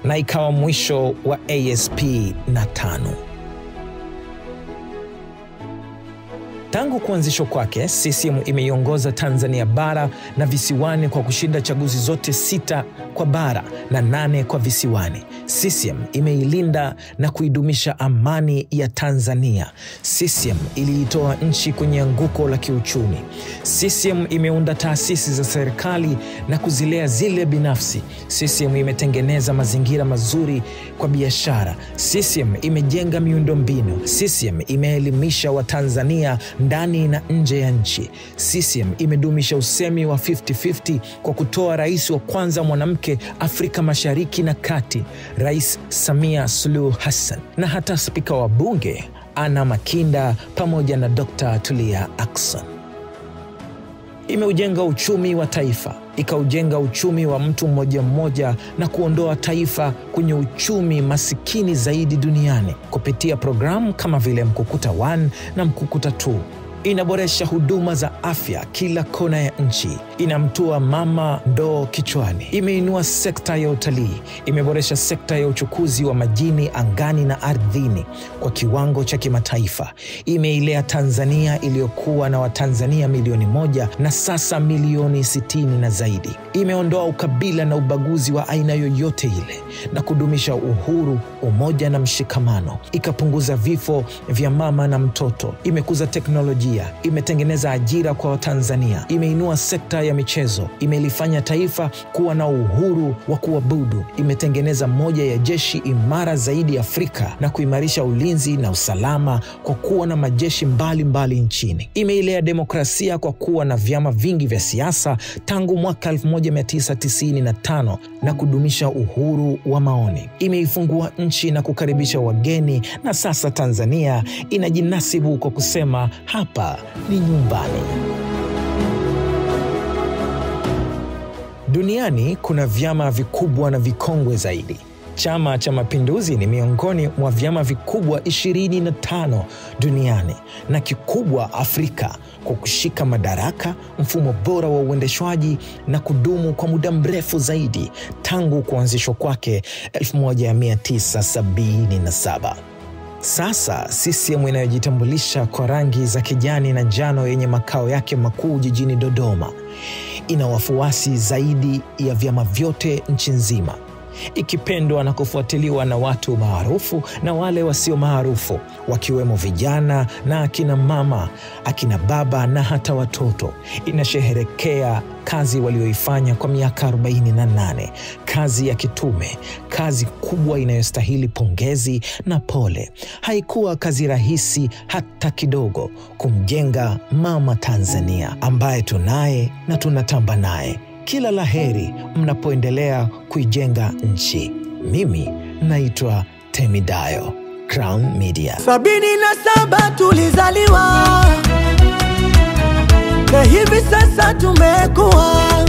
na ikawa mwisho wa ASP na TANU. Tangu kuanzishwa kwake, CCM imeiongoza Tanzania bara na visiwani kwa kushinda chaguzi zote 6 kwa bara na 8 kwa visiwani. CCM imeilinda na kuidumisha amani ya Tanzania. CCM iliitoa nchi kwenye anguko la kiuchumi. CCM imeunda taasisi za serikali na kuzilea zile binafsi. CCM imetengeneza mazingira mazuri kwa biashara. CCM imejenga miundombinu. CCM imeelimisha Watanzania ndani na nje ya nchi. CCM imedumisha usemi wa 50-50 kwa kutoa rais wa kwanza mwanamke Afrika Mashariki na Kati, Rais Samia Suluhu Hassan, na hata spika wa bunge Anna Makinda pamoja na Dr. Tulia Ackson. Imeujenga uchumi wa taifa, ikaujenga uchumi wa mtu mmoja mmoja na kuondoa taifa kwenye uchumi masikini zaidi duniani kupitia programu kama vile Mkukuta 1 na Mkukuta 2. Inaboresha huduma za afya kila kona ya nchi. Inamtua mama ndoo kichwani. Imeinua sekta ya utalii. Imeboresha sekta ya uchukuzi wa majini, angani na ardhini kwa kiwango cha kimataifa. Imeilea Tanzania iliyokuwa na Watanzania milioni 1 na sasa milioni 60 na zaidi. Imeondoa ukabila na ubaguzi wa aina yoyote ile na kudumisha uhuru, umoja na mshikamano. Ikapunguza vifo vya mama na mtoto. Imekuza teknolojia. Imetengeneza ajira kwa Watanzania. Imeinua sekta ya michezo. Imelifanya taifa kuwa na uhuru wa kuabudu. Imetengeneza moja ya jeshi imara zaidi Afrika na kuimarisha ulinzi na usalama kwa kuwa na majeshi mbalimbali nchini. Imeilea demokrasia kwa kuwa na vyama vingi vya siasa tangu mwaka 1995 na kudumisha uhuru wa maoni. Imeifungua nchi na kukaribisha wageni, na sasa Tanzania inajinasibu kwa kusema hapa ni nyumbani. Duniani kuna vyama vikubwa na vikongwe zaidi. Chama cha Mapinduzi ni miongoni mwa vyama vikubwa 25 duniani na kikubwa Afrika kwa kushika madaraka, mfumo bora wa uendeshwaji na kudumu kwa muda mrefu zaidi tangu kuanzishwa kwake 1977. Sasa CCM inayojitambulisha kwa rangi za kijani na njano yenye makao yake makuu jijini Dodoma ina wafuasi zaidi ya vyama vyote nchi nzima, ikipendwa na kufuatiliwa na watu maarufu na wale wasio maarufu, wakiwemo vijana na akina mama, akina baba na hata watoto. Inasherehekea kazi walioifanya kwa miaka 48, kazi ya kitume, kazi kubwa inayostahili pongezi na pole. Haikuwa kazi rahisi hata kidogo kumjenga mama Tanzania ambaye tunaye na tunatamba naye. Kila laheri mnapoendelea kuijenga nchi. Mimi naitwa Temidayo, Crown Media. 77 tulizaliwa na hivi sasa tumekuwa